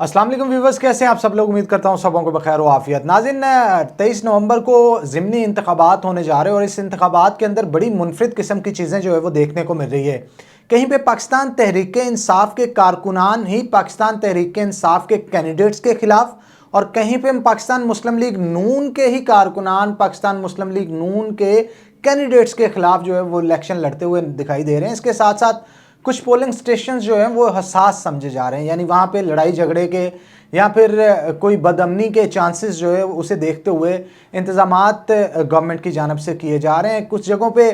अस्सलाम वालेकुम व्यूवर्स, कैसे हैं आप सब लोग। उम्मीद करता हूं सबों को बखैर आफियत। नाज़रीन, 23 नवंबर को ज़िमनी इंतखाबात होने जा रहे हैं और इस इंतखाबात के अंदर बड़ी मुनफरिद किस्म की चीज़ें जो है वो देखने को मिल रही है। कहीं पे पाकिस्तान तहरीक इंसाफ के कारकुनान ही पाकिस्तान तहरीक इंसाफ के कैंडिडेट्स के खिलाफ और कहीं पे पाकिस्तान मुस्लिम लीग नून के ही कारकुनान पाकिस्तान मुस्लिम लीग नून के कैंडिडेट्स के खिलाफ जो है वो इलेक्शन लड़ते हुए दिखाई दे रहे हैं। इसके साथ साथ कुछ पोलिंग स्टेशन जो हैं वो हसास समझे जा रहे हैं, यानी वहाँ पे लड़ाई झगड़े के या फिर कोई बदअमनी के चांसेस जो है उसे देखते हुए इंतज़ामात गवर्नमेंट की जानब से किए जा रहे हैं। कुछ जगहों पे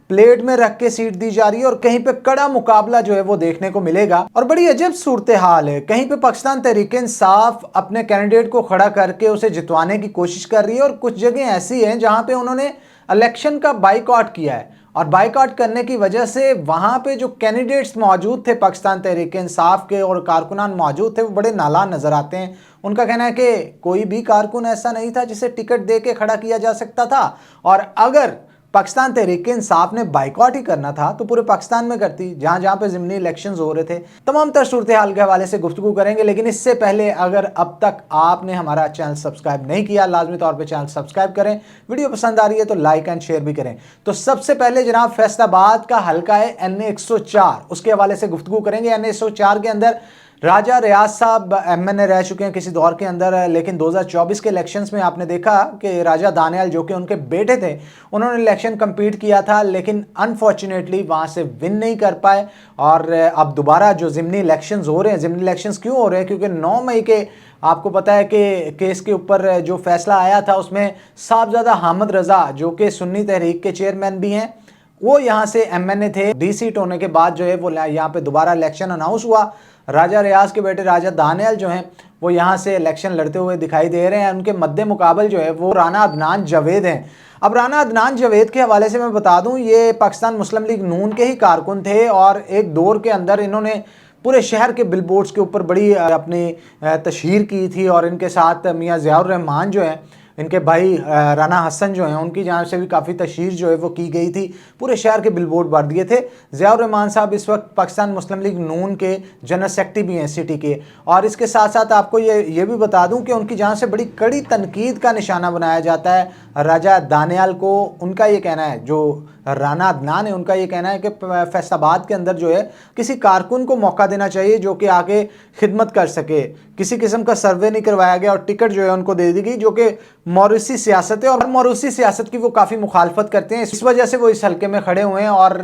प्लेट में रख के सीट दी जा रही है और कहीं पे कड़ा मुकाबला जो है वो देखने को मिलेगा और बड़ी अजब सूरत हाल है। कहीं पे पाकिस्तान तहरीक इंसाफ अपने कैंडिडेट को खड़ा करके उसे जितवाने की कोशिश कर रही है और कुछ जगह ऐसी हैं जहां पे उन्होंने इलेक्शन का बाइकआउट किया है और बाइकआउट करने की वजह से वहां पे जो कैंडिडेट्स मौजूद थे पाकिस्तान तहरीक इंसाफ के और कारकुनान मौजूद थे वो बड़े नालान नजर आते हैं। उनका कहना है कि कोई भी कारकुन ऐसा नहीं था जिसे टिकट दे के खड़ा किया जा सकता था और अगर पाकिस्तान तहरीक इंसाफ ने बाइकआउट ही करना था तो पूरे पाकिस्तान में करती, जहां जहां पे ज़िमनी इलेक्शंस हो रहे थे। तमाम तर सूरत हाल के हवाले से गुफ्तगू करेंगे, लेकिन इससे पहले अगर अब तक आपने हमारा चैनल सब्सक्राइब नहीं किया लाजमी तौर पे चैनल सब्सक्राइब करें। वीडियो पसंद आ रही है तो लाइक एंड शेयर भी करें। तो सबसे पहले जनाब फैसलाबाद का हल्का है NA 104, उसके हवाले से गुफ्तगू करेंगे। NA 104 के अंदर राजा रियाज साहब MNA रह चुके हैं किसी दौर के अंदर, लेकिन 2024 के इलेक्शंस में आपने देखा कि राजा दानियाल जो कि उनके बेटे थे उन्होंने इलेक्शन कम्पीट किया था, लेकिन अनफॉर्चुनेटली वहाँ से विन नहीं कर पाए। और अब दोबारा जो ज़िमनी इलेक्शंस हो रहे हैं, ज़िमनी इलेक्शंस क्यों हो रहे हैं, क्योंकि 9 मई के आपको पता है कि केस के ऊपर जो फैसला आया था उसमें साहबजादा हामिद रज़ा जो कि सुन्नी तहरीक के चेयरमैन भी हैं, वो यहाँ से MNA थे। डी-सीट होने के बाद जो है वो यहाँ पे दोबारा इलेक्शन अनाउंस हुआ। राजा रियाज के बेटे राजा दानियाल जो हैं वो यहाँ से इलेक्शन लड़ते हुए दिखाई दे रहे हैं। उनके मद्दे मुकाबल जो है वो राना अदनान जावेद हैं। अब राना अदनान जावेद के हवाले से मैं बता दूं, ये पाकिस्तान मुस्लिम लीग नून के ही कारकुन थे और एक दौर के अंदर इन्होंने पूरे शहर के बिलबोर्ड्स के ऊपर बड़ी अपनी तशहीर की थी और इनके साथ मियाँ ज़ियाउर रहमान जो हैं, इनके भाई राना हसन जो हैं, उनकी जान से भी काफ़ी तशहीर जो है वो की गई थी। पूरे शहर के बिलबोर्ड भर दिए थे। ज़ियाउर रहमान साहब इस वक्त पाकिस्तान मुस्लिम लीग नून के जनरल सेक्रेटरी भी हैं सिटी के। और इसके साथ साथ आपको ये भी बता दूं कि उनकी जान से बड़ी कड़ी तनकीद का निशाना बनाया जाता है राजा दानियाल को। उनका ये कहना है, जो राना अदनान है, उनका ये कहना है कि फैसलाबाद के अंदर जो है किसी कारकुन को मौका देना चाहिए जो कि आगे खिदमत कर सके। किसी किस्म का सर्वे नहीं करवाया गया और टिकट जो है उनको दे दी गई, जो कि मौरूसी सियासत है और मौरूसी सियासत की वो काफ़ी मुखालफत करते हैं। इस वजह से वो इस हल्के में खड़े हुए हैं और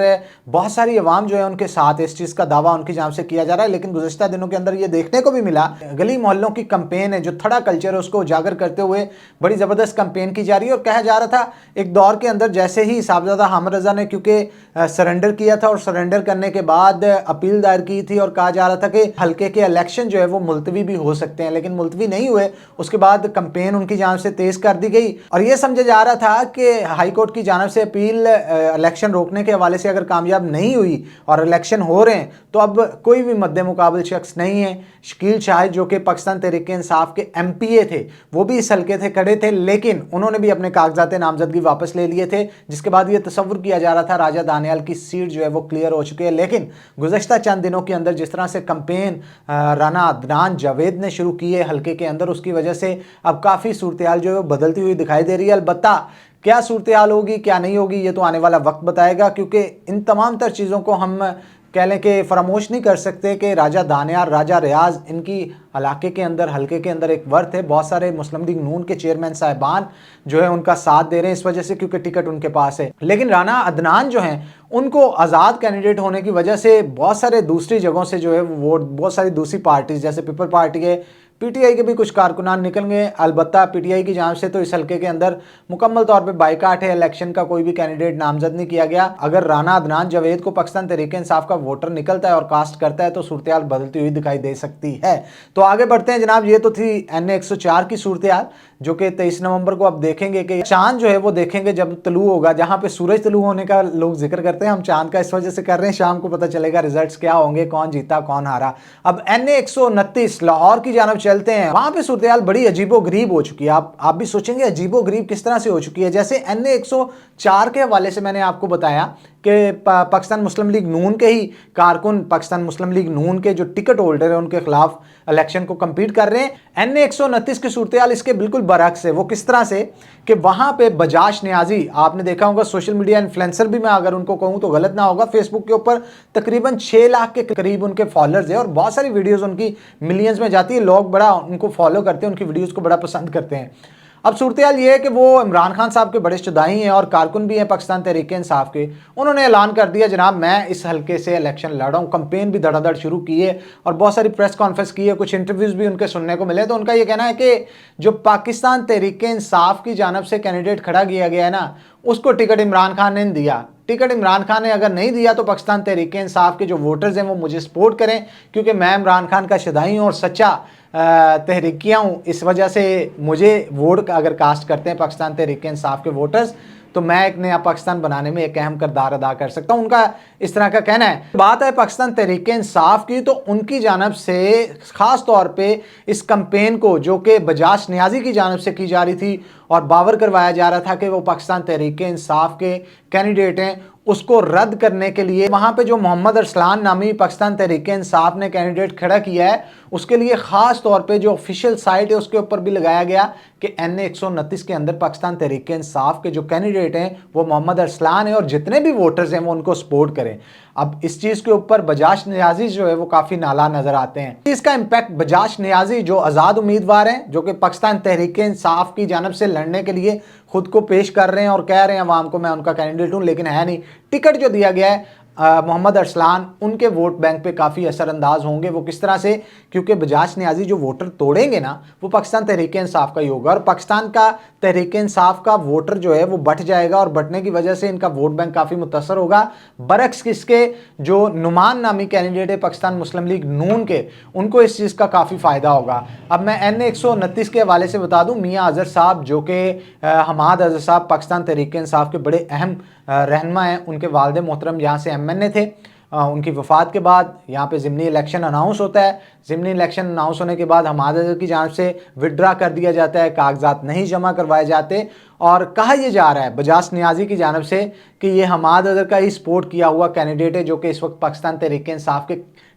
बहुत सारी अवाम जो है उनके साथ, इस चीज़ का दावा उनकी जान से किया जा रहा है। लेकिन गुज़श्ता दिनों के अंदर ये देखने को भी मिला, गली मोहल्लों की कंपेन है, जो थड़ा कल्चर है उसको उजागर करते हुए बड़ी ज़बरदस्त कंपेन की जा रही है। और कहा जा रहा था एक दौर के अंदर जैसे ही साहबजादा हामिद रज़ा ने क्योंकि सरेंडर किया था और सरेंडर करने के बाद अपील दायर की थी और कहा जा रहा था कि हल्के के इलेक्शन जो है वो मुलतवी भी हो सकते हैं, लेकिन मुलतवी नहीं हुए। उसके बाद कंपेन उनकी जान से तेज कर दी गई और यह समझा जा रहा था कि हाई कोर्ट की जानिब से अपील इलेक्शन रोकने के हवाले से अगर कामयाब नहीं हुई और इलेक्शन हो रहे हैं तो अब कोई भी मद्दे मुकाबल शख्स नहीं है। शकील शाहिद जो कि पाकिस्तान तहरीक इंसाफ के MPA थे वो भी इस हल्के थे खड़े थे, लेकिन उन्होंने भी अपने कागजात नामजदगी वापस ले लिए थे, जिसके बाद ये तसव्वुर किया जा रहा था राजा दानियाल की सीट जो है वो क्लियर हो चुकी है। लेकिन गुज़श्ता चंद दिनों के अंदर जिस तरह से कंपेन राना अदनान जावेद ने शुरू की है हल्के के अंदर, उसकी वजह से अब काफ़ी सूरत हाल जो है बदलती हुई दिखाई दे रही है। अलबत्ता क्या सूरत हाल होगी क्या नहीं होगी ये तो आने वाला वक्त बताएगा, क्योंकि इन तमाम तर चीज़ों को हम कह लें कि फरामोश नहीं कर सकते कि राजा दानियाल, राजा रियाज, इनकी इलाके के अंदर हल्के के अंदर एक वर्थ है। बहुत सारे मुस्लिम लीग नून के चेयरमैन साहिबान जो है उनका साथ दे रहे हैं इस वजह से क्योंकि टिकट उनके पास है। लेकिन राना अदनान जो हैं उनको आज़ाद कैंडिडेट होने की वजह से बहुत सारे दूसरी जगहों से जो है वोट, बहुत सारी दूसरी पार्टीज जैसे पीपल पार्टी है, PTI के भी कुछ कारकुनान निकल गए। अलबत्ता PTI की जानिब से तो इस हल्के के अंदर मुकम्मल तौर पे बाइकाट है, इलेक्शन का कोई भी कैंडिडेट नामजद नहीं किया गया। अगर राना अदनान जावेद को पाकिस्तान तहरीक इंसाफ का वोटर निकलता है और कास्ट करता है तो सूरत हाल बदलती हुई दिखाई दे सकती है। तो आगे बढ़ते हैं जनाब। ये तो थी NA 104 की सूरत हाल, जो कि 23 नवंबर को अब देखेंगे कि चांद जो है वो देखेंगे जब तलू होगा। जहां पे सूरज तलू होने का लोग जिक्र करते हैं, हम चांद का इस वजह से कर रहे हैं, शाम को पता चलेगा रिजल्ट्स क्या होंगे, कौन जीता कौन हारा। अब NA 129 लाहौर की जानब चलते हैं। वहां पे सूरत हाल बड़ी अजीबो गरीब हो चुकी है। आप भी सोचेंगे अजीबो गरीब किस तरह से हो चुकी है। जैसे NA 104 के हवाले से मैंने आपको बताया कि पाकिस्तान मुस्लिम लीग नून के ही कारकुन पाकिस्तान मुस्लिम लीग नून के जो टिकट होल्डर है उनके खिलाफ इलेक्शन को compete कर रहे हैं। NA 129 की सूरत हाल इसके बिल्कुल बरअक्स है। वो किस तरह से कि वहां पे बजाज नियाजी, आपने देखा होगा सोशल मीडिया इन्फ्लुएंसर भी मैं अगर उनको कहूं तो गलत ना होगा, फेसबुक के ऊपर तकरीबन 6 लाख के करीब उनके फॉलोअर्स है और बहुत सारी वीडियोस उनकी मिलियंस में जाती है। लोग बड़ा उनको फॉलो करते हैं, उनकी वीडियोस को बड़ा पसंद करते हैं। अब सूरत हाल ये है कि वो इमरान खान साहब के बड़े शुदाई हैं और कारकुन भी हैं पाकिस्तान तहरीक इंसाफ के। उन्होंने ऐलान कर दिया जनाब मैं इस हल्के से इलेक्शन लड़ रहा हूँ। कंपेन भी धड़ाधड़ शुरू की है और बहुत सारी प्रेस कॉन्फ्रेंस की है, कुछ इंटरव्यूज भी उनके सुनने को मिले। तो उनका ये कहना है कि जो पाकिस्तान तहरीक इंसाफ की जानब से कैंडिडेट खड़ा किया गया है ना, उसको टिकट इमरान खान ने नहीं दिया। टिकट इमरान खान ने अगर नहीं दिया तो पाकिस्तान तहरीक इंसाफ के जो वोटर्स हैं वो मुझे सपोर्ट करें, क्योंकि मैं इमरान खान का शुदाई हूँ और सच्चा तहरीकिया हूँ। इस वजह से मुझे वोट अगर कास्ट करते हैं पाकिस्तान तहरीक इंसाफ के वोटर्स, तो मैं एक नया पाकिस्तान बनाने में एक अहम किरदार अदा कर सकता हूं। उनका इस तरह का कहना है। बात है पाकिस्तान तहरीक इंसाफ की, तो उनकी जानब से खास तौर पे इस कंपेन को जो कि बजाज नियाजी की जानब से की जा रही थी और बावर करवाया जा रहा था कि वो पाकिस्तान तहरीक इंसाफ के कैंडिडेट हैं, उसको रद्द करने के लिए वहां पे जो मोहम्मद अरसलान नामी पाकिस्तान तहरीक इंसाफ ने कैंडिडेट खड़ा किया है, उसके लिए खास तौर पे जो ऑफिशियल साइट है उसके ऊपर भी लगाया गया कि NA 129 के अंदर पाकिस्तान तहरीक इंसाफ के जो कैंडिडेट हैं वो मोहम्मद अरसलान है और जितने भी वोटर्स हैं वो उनको सपोर्ट करें। अब इस चीज़ के ऊपर बजाज नियाजी जो है वो काफ़ी नाला नजर आते हैं। इसका इम्पैक्ट बजाज नियाजी जो आज़ाद उम्मीदवार हैं, जो कि पाकिस्तान तहरीक इंसाफ की जानब से लड़ने के लिए खुद को पेश कर रहे हैं और कह रहे हैं अवाम को मैं उनका कैंडिडेट हूँ, लेकिन है नहीं। टिकट जो दिया गया है मोहम्मद अरसलान, उनके वोट बैंक पे काफ़ी असरअंदाज होंगे। वो किस तरह से, क्योंकि बजाज नियाजी जो वोटर तोड़ेंगे ना वो पाकिस्तान तहरीक इंसाफ का ही होगा और पाकिस्तान का तहरीक इंसाफ का वोटर जो है वो बढ़ जाएगा और बढ़ने की वजह से इनका वोट बैंक काफ़ी मुतासर होगा। बरक्स किसके जो नुमान नामी कैंडिडेट है पाकिस्तान मुस्लिम लीग नून के, उनको इस चीज़ का काफ़ी फ़ायदा होगा। अब मैं NA 129 के हवाले से बता दूँ, मियाँ अजहर साहब जो कि हमाद अजहर साहब पाकिस्तान तहरीक इंसाफ के बड़े अहम रहनुमा हैं, उनके वालिद मोहतरम यहाँ से MNA थे। उनकी वफ़ात के बाद यहाँ पे ज़िमनी इलेक्शन अनाउंस होता है। ज़िमनी इलेक्शन अनाउंस होने के बाद हमाद अजहर की जानब से विड्रा कर दिया जाता है, कागजात नहीं जमा करवाए जाते और कहा यह जा रहा है बजाज नियाजी की जानब से कि ये हमाद अजहर का ही सपोर्ट किया हुआ कैंडिडेट है, जो कि इस वक्त पाकिस्तान तहरीक इंसाफ के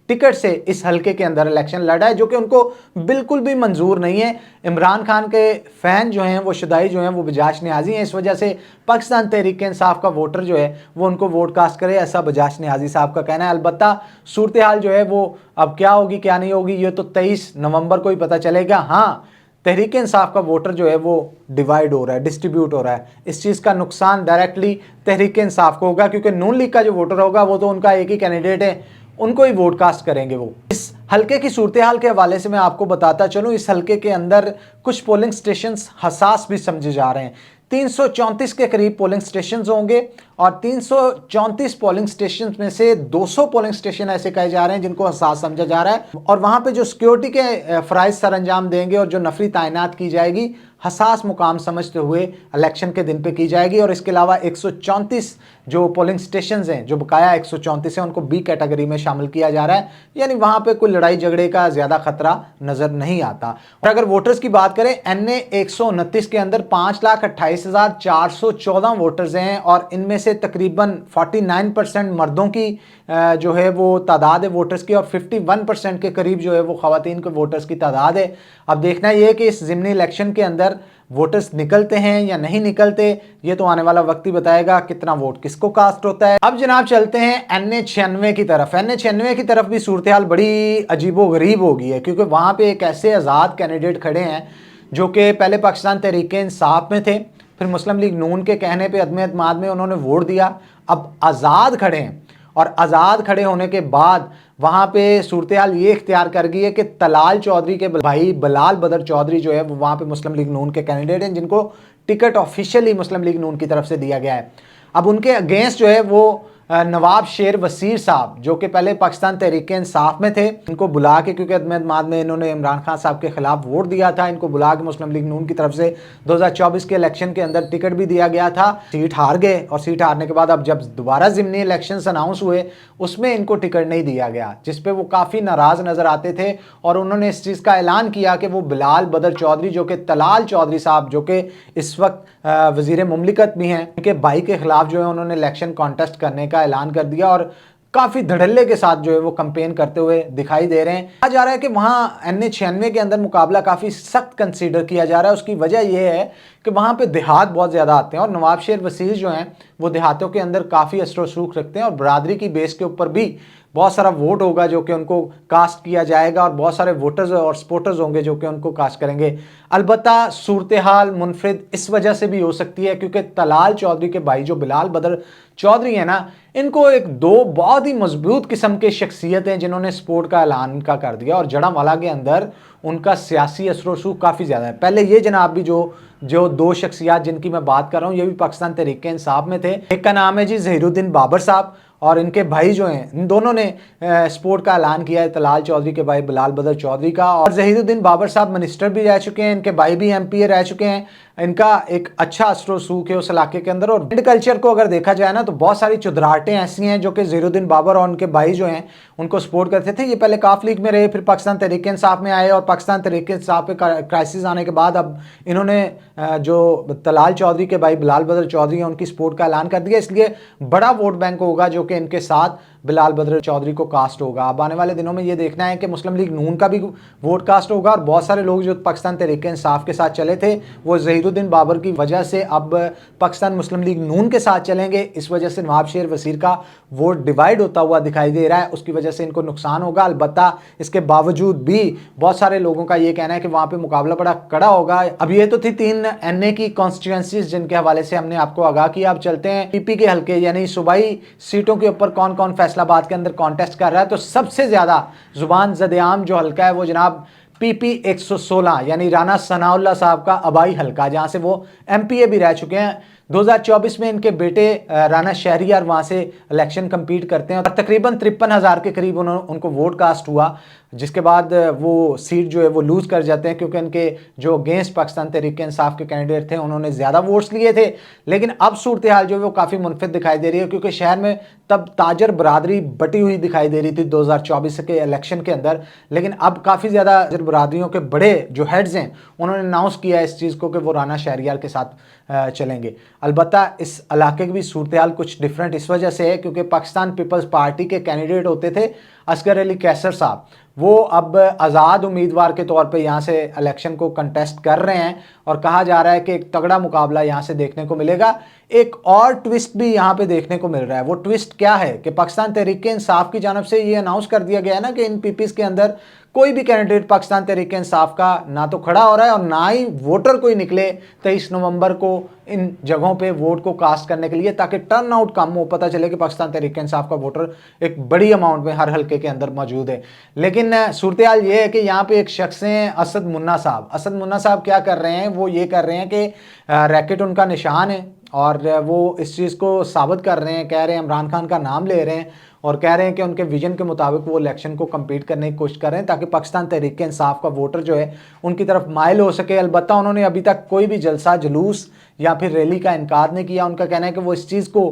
टिकट से इस हल्के के अंदर इलेक्शन लड़ा है, जो कि उनको बिल्कुल भी मंजूर नहीं है। इमरान खान के फ़ैन जो हैं वो शुदाई जो हैं वो बजाज नियाजी हैं, इस वजह से पाकिस्तान तहरीक इंसाफ का वोटर जो है वो उनको वोट कास्ट करे, ऐसा बजाज नियाजी साहब का कहना है। अलबत्ता सूरत हाल जो है वो अब क्या होगी क्या नहीं होगी ये तो 23 नवंबर को ही पता चलेगा। हाँ, तहरीक इंसाफ का वोटर जो है वो डिवाइड हो रहा है, डिस्ट्रीब्यूट हो रहा है। इस चीज़ का नुकसान डायरेक्टली तहरीक इंसाफ को होगा, क्योंकि नून लीग का जो वोटर होगा वो तो उनका एक ही कैंडिडेट है, उनको ही वोट कास्ट करेंगे वो। इस हल्के की सूरत हाल के हवाले से मैं आपको बताता चलूँ, इस हल्के के अंदर कुछ पोलिंग स्टेशंस हसास भी समझे जा रहे हैं। 334 के करीब पोलिंग स्टेशंस होंगे और 334 पोलिंग स्टेशन में से 200 पोलिंग स्टेशन ऐसे कहे जा रहे हैं जिनको हसास समझा जा रहा है और वहां पे जो सिक्योरिटी के फ़राइज़ सर अंजाम देंगे और जो नफरी तैनात की जाएगी हसास मुकाम समझते हुए इलेक्शन के दिन पे की जाएगी। और इसके अलावा 134 जो पोलिंग स्टेशन हैं, जो बकाया 134 हैं, उनको B कैटेगरी में शामिल किया जा रहा है, यानी वहां पे कोई लड़ाई झगड़े का ज़्यादा खतरा नज़र नहीं आता। और अगर वोटर्स की बात करें, NA 129 के अंदर 5,28,414 वोटर्स हैं और इनमें से तकरीबन 49% मर्दों की जो है वो तादाद है वोटर्स की और 51% के करीब जो है वो ख़वातीन के वोटर्स की तादाद है। अब देखना ये है कि इस ज़िमनी इलेक्शन के अंदर वोटर्स निकलते हैं या नहीं निकलते, ये तो आने वाला वक्त ही बताएगा कितना वोट किसको कास्ट होता है। अब जनाब चलते हैं NA 96 की तरफ। NA 96 की तरफ भी सूरत हाल बड़ी अजीबो गरीब हो गई है, क्योंकि वहाँ पे एक ऐसे आज़ाद कैंडिडेट खड़े हैं जो कि पहले पाकिस्तान तहरीक इंसाफ में थे, फिर मुस्लिम लीग नून के कहने पर अदम एतमाद में उन्होंने वोट दिया, अब आज़ाद खड़े हैं। और आज़ाद खड़े होने के बाद वहाँ पे सूरत हाल ये इख्तियार कर गई है कि तलाल चौधरी के भाई बिलाल बदर चौधरी जो है वो वहाँ पे मुस्लिम लीग नून के कैंडिडेट हैं, जिनको टिकट ऑफिशियली मुस्लिम लीग नून की तरफ से दिया गया है। अब उनके अगेंस्ट जो है वो नवाब शेर वसीर साहब जो कि पहले पाकिस्तान तहरीक इंसाफ में थे, इनको बुला के, क्योंकि अदम में इन्होंने इमरान खान साहब के खिलाफ वोट दिया था, इनको बुला के मुस्लिम लीग नून की तरफ से 2024 के इलेक्शन के अंदर टिकट भी दिया गया था। सीट हार गए और सीट हारने के बाद अब जब दोबारा ज़िमनी इलेक्शन अनाउंस हुए उसमें इनको टिकट नहीं दिया गया, जिसपे वो काफ़ी नाराज़ नज़र आते थे और उन्होंने इस चीज़ का ऐलान किया कि वो बिलाल बदर चौधरी जो कि तलाल चौधरी साहब जो कि इस वक्त वज़ीर मुमलिकत भी हैं, उनके भाई के खिलाफ जो है उन्होंने इलेक्शन कॉन्टेस्ट करने का ऐलान कर दिया और काफ़ी धड़ल्ले के साथ जो है वो कंपेन करते हुए दिखाई दे रहे हैं। कहा जा रहा है कि वहाँ NA-96 के अंदर मुकाबला काफ़ी सख्त कंसीडर किया जा रहा है। उसकी वजह यह है कि वहाँ पे देहात बहुत ज़्यादा आते हैं और नवाब शेर वसीर जो हैं वो देहातों के अंदर काफ़ी असर रसूख रखते हैं और बरादरी की बेस के ऊपर भी बहुत सारा वोट होगा जो कि उनको कास्ट किया जाएगा और बहुत सारे वोटर्स और सपोर्टर्स होंगे जो कि उनको कास्ट करेंगे। अलबत्ता सूरत हाल मुनफरिद इस वजह से भी हो सकती है क्योंकि तलाल चौधरी के भाई जो बिलाल बदर चौधरी है ना, इनको एक दो बहुत ही मजबूत किस्म के शख्सियत हैं जिन्होंने सपोर्ट का ऐलान का कर दिया और जड़ावाला के अंदर उनका सियासी असर रसूख काफ़ी ज़्यादा है। पहले ये जनाब भी जो दो शख्सियात जिनकी मैं बात कर रहा हूँ ये भी पाकिस्तान तहरीक इंसाफ में थे। एक का नाम है जी ज़हीरुद्दीन बाबर साहब और इनके भाई जो हैं इन दोनों ने सपोर्ट का ऐलान किया है तलाल चौधरी के भाई बिलाल बदर चौधरी का। और ज़हीरुद्दीन बाबर साहब मिनिस्टर भी रह चुके हैं, इनके भाई भी MP रह चुके हैं। इनका एक अच्छा असर रसूख है उस इलाके के अंदर। और कल्चर को अगर देखा जाए ना तो बहुत सारी चुदराहटें ऐसी हैं जो कि ज़हीरुद्दीन बाबर और उनके भाई जो हैं उनको सपोर्ट करते थे। ये पहले काफ लीग में रहे, फिर पाकिस्तान तहरीक इंसाफ में आए और पाकिस्तान तहरीक इंसाफ पे क्राइसिस आने के बाद अब इन्होंने जो तलाल चौधरी के भाई बिलाल बदर चौधरी हैं उनकी सपोर्ट का ऐलान कर दिया। इसलिए बड़ा वोट बैंक होगा जो कि इनके साथ बिलाल बदर चौधरी को कास्ट होगा। अब आने वाले दिनों में ये देखना है कि मुस्लिम लीग नून का भी वोट कास्ट होगा और बहुत सारे लोग जो पाकिस्तान तहरीक इंसाफ के साथ चले थे वो ज़हीरुद्दीन बाबर की वजह से अब पाकिस्तान मुस्लिम लीग नून के साथ चलेंगे। इस वजह से नवाब शेर वसीर का वोट डिवाइड होता हुआ दिखाई दे रहा है, उसकी वजह से इनको नुकसान होगा। अलबत्ता इसके बावजूद भी बहुत सारे लोगों का ये कहना है कि वहाँ पे मुकाबला बड़ा कड़ा होगा। अब ये तो थी 3 NA की कॉन्स्टिट्यूंसीज जिनके हवाले से हमने आपको आगाह किया। अब चलते हैं PP के हल्के यानी सूबाई सीटों के ऊपर कौन कौन फैसलाबाद के अंदर कॉन्टेस्ट कर रहा है। तो सबसे ज़्यादा जुबान ज़द-ए-आम जो हल्का है वो जनाब PP 116 यानी राना सनाउल्लाह साहब का आबाई हल्का, जहाँ से वो MPA भी रह चुके हैं। 2024 में इनके बेटे राना शहरियार वहाँ से इलेक्शन कम्पीट करते हैं और तकरीबन 53,000 के करीब उनको वोट कास्ट हुआ, जिसके बाद वो सीट जो है वो लूज़ कर जाते हैं क्योंकि इनके जो अगेंस्ट पाकिस्तान तहरीक इंसाफ के कैंडिडेट थे उन्होंने ज़्यादा वोट्स लिए थे। लेकिन अब सूरत हाल जो है वो काफ़ी मुनफिद दिखाई दे रही है क्योंकि शहर में तब ताजर बरादरी बटी हुई दिखाई दे रही थी 2024 के इलेक्शन के अंदर, लेकिन अब काफ़ी ज़्यादा ताजर बरादरियों के बड़े जो हेड्स हैं उन्होंने अनाउंस किया है इस चीज़ को कि वो राना शहरियार के साथ चलेंगे। अलबत्ता इस इलाके की भी सूरत हाल कुछ डिफरेंट इस वजह से है क्योंकि पाकिस्तान पीपल्स पार्टी के कैंडिडेट होते थे असगर अली कैसर साहब, वो अब आज़ाद उम्मीदवार के तौर पे यहाँ से इलेक्शन को कंटेस्ट कर रहे हैं और कहा जा रहा है कि एक तगड़ा मुकाबला यहाँ से देखने को मिलेगा। एक और ट्विस्ट भी यहाँ पे देखने को मिल रहा है। वो ट्विस्ट क्या है कि पाकिस्तान तहरीक इंसाफ की जानब से ये अनाउंस कर दिया गया है ना कि इन PPs के अंदर कोई भी कैंडिडेट पाकिस्तान तहरीक इंसाफ का ना तो खड़ा हो रहा है और ना ही वोटर कोई निकले 23 नवंबर को इन जगहों पे वोट को कास्ट करने के लिए, ताकि टर्न आउट कम हो, पता चले कि पाकिस्तान तहरीक इंसाफ का वोटर एक बड़ी अमाउंट में हर हल्के के अंदर मौजूद है। लेकिन सूरत हाल ये है कि यहाँ पे एक शख्स हैं असद मुन्ना साहब। असद मुन्ना साहब क्या कर रहे हैं, वो ये कर रहे हैं कि रैकेट उनका निशान है और वो इस चीज़ को साबित कर रहे हैं, कह रहे हैं इमरान खान का नाम ले रहे हैं और कह रहे हैं कि उनके विजन के मुताबिक वो इलेक्शन को कम्पीट करने की कोशिश कर रहे हैं ताकि पाकिस्तान तहरीक इंसाफ का वोटर जो है उनकी तरफ माइल हो सके। अलबत्ता उन्होंने अभी तक कोई भी जलसा जुलूस या फिर रैली का इनकार नहीं किया। उनका कहना है कि वो इस चीज़ को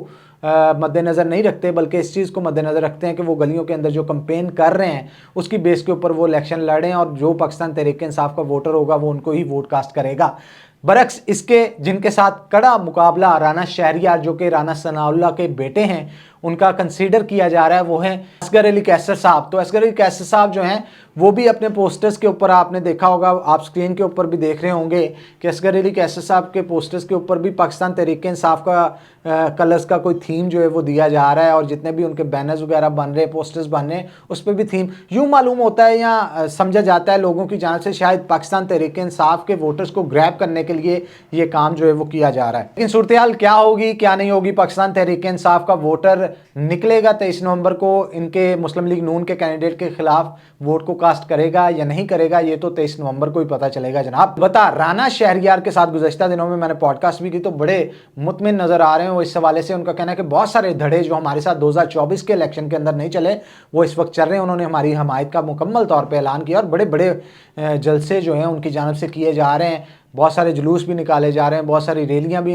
मद्देनज़र नहीं रखते, बल्कि इस चीज़ को मद्देनज़र रखते हैं कि वो गलियों के अंदर जो कंपेन कर रहे हैं उसकी बेस के ऊपर वो इलेक्शन लड़ें और जो पाकिस्तान तहरीक इंसाफ का वोटर होगा वो उनको ही वोट कास्ट करेगा। बरक्स इसके जिनके साथ कड़ा मुकाबला राना शहरियार जो कि राना सनाउल्लाह के बेटे हैं उनका कंसीडर किया जा रहा है, वो है असगर अली कैसर साहब। तो असगर अली कैसर साहब जो हैं वो भी अपने पोस्टर्स के ऊपर, आपने देखा होगा, आप स्क्रीन के ऊपर भी देख रहे होंगे कि असगर अली कैसर साहब के पोस्टर्स के ऊपर भी पाकिस्तान तहरीक इंसाफ का कलर्स का कोई थीम जो है वो दिया जा रहा है और जितने भी उनके बैनर्स वगैरह बन रहे, पोस्टर्स बन रहे, उस पर भी थीम। यूँ मालूम होता है या समझा जाता है लोगों की जान से शायद पाकिस्तान तहरीक इंसाफ के वोटर्स को ग्रैब करने के लिए ये काम जो है वो किया जा रहा है। लेकिन सूरत हाल क्या होगी क्या नहीं होगी, पाकिस्तान तहरीक इंसाफ का वोटर निकलेगा 23 नवंबर को इनके मुस्लिम लीग नून के कैंडिडेट के खिलाफ वोट को कास्ट करेगा या नहीं करेगा, ये तो 23 नवंबर को ही पता चलेगा जनाब। बता राना शहरियार के साथ गुज़श्ता दिनों में मैंने पॉडकास्ट भी की तो बड़े मुतमिन नजर आ रहे हैं वो इस हवाले से। उनका कहना है कि बहुत सारे धड़े जो हमारे साथ 2024 के इलेक्शन के अंदर नहीं चले वो इस वक्त चल रहे हैं। उन्होंने हमारी हमायत का मुकम्मल तौर पर ऐलान किया और बड़े बड़े जलसे जो हैं उनकी जानब से किए जा रहे हैं, बहुत सारे जुलूस भी निकाले जा रहे हैं, बहुत सारी रैलियां भी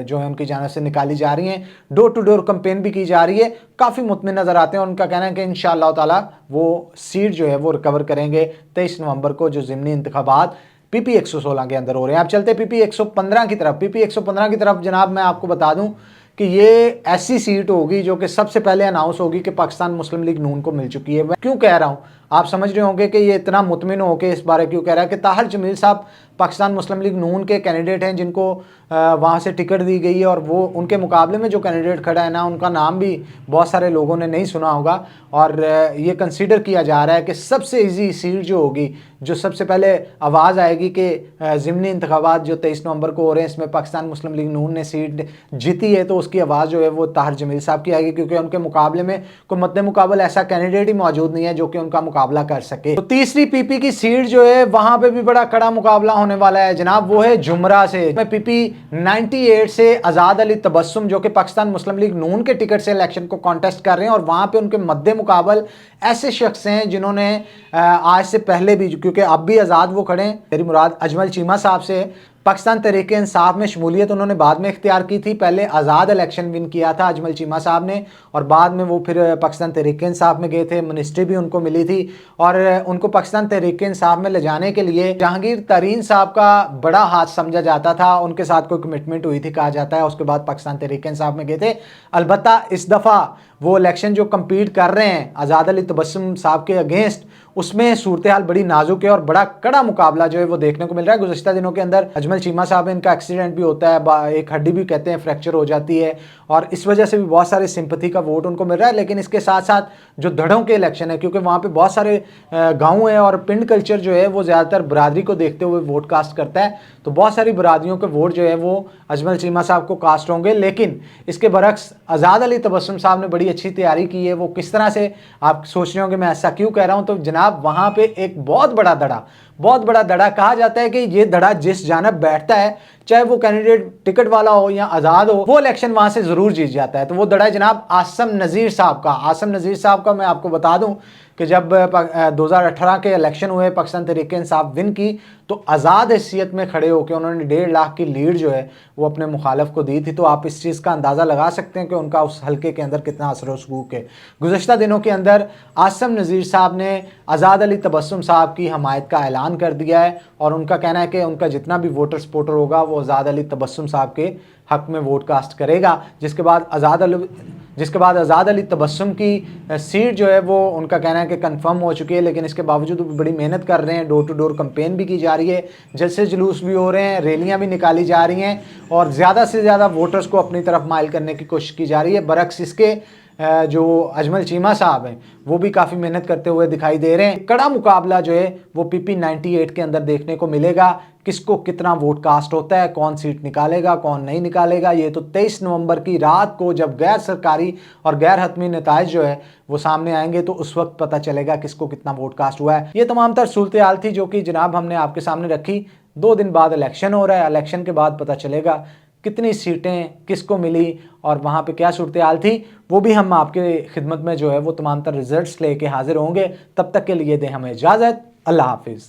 जो है उनकी जानब से निकाली जा रही हैं, डोर टू डोर कैंपेन भी की जा रही है। काफ़ी मुतमिन नज़र आते हैं। उनका कहना है कि इंशाअल्लाह ताला वो सीट जो है वो रिकवर करेंगे 23 नवंबर को जो ज़िमनी इंतखाबात PP 116 के अंदर हो रहे हैं। आप चलते PP 115 की तरफ। PP 115 की तरफ जनाब मैं आपको बता दूं कि ये ऐसी सीट होगी जो कि सबसे पहले अनाउंस होगी कि पाकिस्तान मुस्लिम लीग नून को मिल चुकी है। मैं क्यों कह रहा हूँ, आप समझ रहे होंगे कि ये इतना मुतमिन होकर इस बारे क्यों कह रहा है कि ताहिर जमील साहब पाकिस्तान मुस्लिम लीग नून के कैंडिडेट हैं जिनको वहाँ से टिकट दी गई है, और वो उनके मुकाबले में जो कैंडिडेट खड़ा है ना, उनका नाम भी बहुत सारे लोगों ने नहीं सुना होगा। और ये कंसीडर किया जा रहा है कि सबसे इजी सीट जो होगी, जो सबसे पहले आवाज़ आएगी कि ज़िमनी इंतखाबात जो 23 नवंबर को हो रहे हैं, इसमें पाकिस्तान मुस्लिम लीग नून ने सीट जीती है, तो उसकी आवाज़ जो है वो ताहिर जमील साहब की आएगी, क्योंकि उनके मुकाबले में कोई मद्दे मुकाबल ऐसा कैंडिडेट ही मौजूद नहीं है जो कि उनका मुकाबला कर सके। तो तीसरी पीपी की सीट जो है वहां पे भी बड़ा कड़ा मुकाबला होने वाला है जनाब, वो है जुमरा से। पीपी 98 से आज़ाद अली तबस्सुम जो कि पाकिस्तान मुस्लिम लीग नून के टिकट से इलेक्शन को कॉन्टेस्ट कर रहे हैं, और वहां पे उनके मद्दे मुकाबल ऐसे शख्स हैं जिन्होंने आज से पहले भी, क्योंकि अब भी आज़ाद वो खड़े हैं, मेरी मुराद अजमल चीमा साहब से, पाकिस्तान तहरीक इंसाफ में शमूलियत उन्होंने बाद में इख्तियार की थी। पहले आज़ाद इलेक्शन विन किया था अजमल चीमा साहब ने, और बाद में वो फिर पाकिस्तान तहरीक इंसाफ में गए थे, मिनिस्ट्री भी उनको मिली थी, और उनको पाकिस्तान तहरीक इंसाफ में ले जाने के लिए जहांगीर तरीन साहब का बड़ा हाथ समझा जाता था। उनके साथ कोई कमिटमेंट हुई थी कहा जाता है, उसके बाद पाकिस्तान तहरीक इंसाफ में गए थे। अलबत्ता इस दफ़ा वो इलेक्शन जो कम्पीट कर रहे हैं आज़ाद अली तबस्सुम साहब के अगेंस्ट, उसमें सूरत हाल बड़ी नाजुक है और बड़ा कड़ा मुकाबला जो है वो देखने को मिल रहा है। गुज़श्ता दिनों के अंदर अजमल चीमा साहब इनका एक्सीडेंट भी होता है, एक हड्डी भी कहते हैं फ्रैक्चर हो जाती है, और इस वजह से भी बहुत सारे सिंपथी का वोट उनको मिल रहा है। लेकिन इसके साथ साथ जो धड़ों के इलेक्शन है, क्योंकि वहाँ पे बहुत सारे गाँव हैं और पिंड कल्चर जो है वो ज़्यादातर बरादरी को देखते हुए वोट कास्ट करता है, तो बहुत सारी बरादरियों के वोट जो है वो अजमल चीमा साहब को कास्ट होंगे। लेकिन इसके बरक्स आज़ाद अली तबस्सुम साहब ने बड़ी अच्छी तैयारी की है। वो किस तरह से, आप सोच रहे होंगे मैं ऐसा क्यों कह रहा हूँ, तो जनाब वहाँ पे एक बहुत बड़ा दड़ा कहा जाता है कि ये दड़ा जिस जानब बैठता है, चाहे वो कैंडिडेट टिकट वाला हो या आज़ाद हो, वो इलेक्शन वहाँ से ज़रूर जीत जाता है। तो वो दड़ा है जनाब आसम नज़ीर साहब का। आसम नज़ीर साहब का मैं आपको बता दूं कि जब 2018 के इलेक्शन हुए, पाकिस्तान तहरीक इंसाफ विन की, तो आज़ाद हैसियत में खड़े होकर उन्होंने 1.5 लाख की लीड जो है वो अपने मुखालिफ को दी थी। तो आप इस चीज़ का अंदाज़ा लगा सकते हैं कि उनका उस हल्के के अंदर कितना असर वसूक है। गुज़श्ता दिनों के अंदर आसम नज़ीर साहब ने आज़ाद अली तबस्सुम साहब की हमायत का ऐलान कर दिया है, और उनका कहना है कि उनका जितना भी वोटर सपोर्टर होगा वो आज़ाद अली तबस्सुम साहब के हक़ में वोट कास्ट करेगा। जिसके बाद आज़ाद अली तबस्सुम की सीट जो है वो उनका कहना है कि कंफर्म हो चुकी है। लेकिन इसके बावजूद वो बड़ी मेहनत कर रहे हैं, डोर टू डोर कैंपेन भी की जा रही है, जलसे जुलूस भी हो रहे हैं, रैलियां भी निकाली जा रही हैं, और ज़्यादा से ज़्यादा वोटर्स को अपनी तरफ माइल करने की कोशिश की जा रही है। बरक्स इसके जो अजमल चीमा साहब हैं वो भी काफ़ी मेहनत करते हुए दिखाई दे रहे हैं। कड़ा मुकाबला जो है वो पीपी 98 के अंदर देखने को मिलेगा। किसको कितना वोट कास्ट होता है, कौन सीट निकालेगा, कौन नहीं निकालेगा, ये तो 23 नवंबर की रात को जब गैर सरकारी और गैर हतमी नताइज जो है वो सामने आएंगे, तो उस वक्त पता चलेगा किसको कितना वोट कास्ट हुआ है। ये तमाम तर सूरत हाल थी जो कि जनाब हमने आपके सामने रखी। 2 दिन बाद इलेक्शन हो रहा है, इलेक्शन के बाद पता चलेगा कितनी सीटें किसको मिली और वहाँ पे क्या सूरत हाल थी। वो भी हम आपके खिदमत में जो है वो तमाम तर रिजल्ट्स लेके हाजिर होंगे। तब तक के लिए दें हमें इजाज़त। अल्लाह हाफिज़।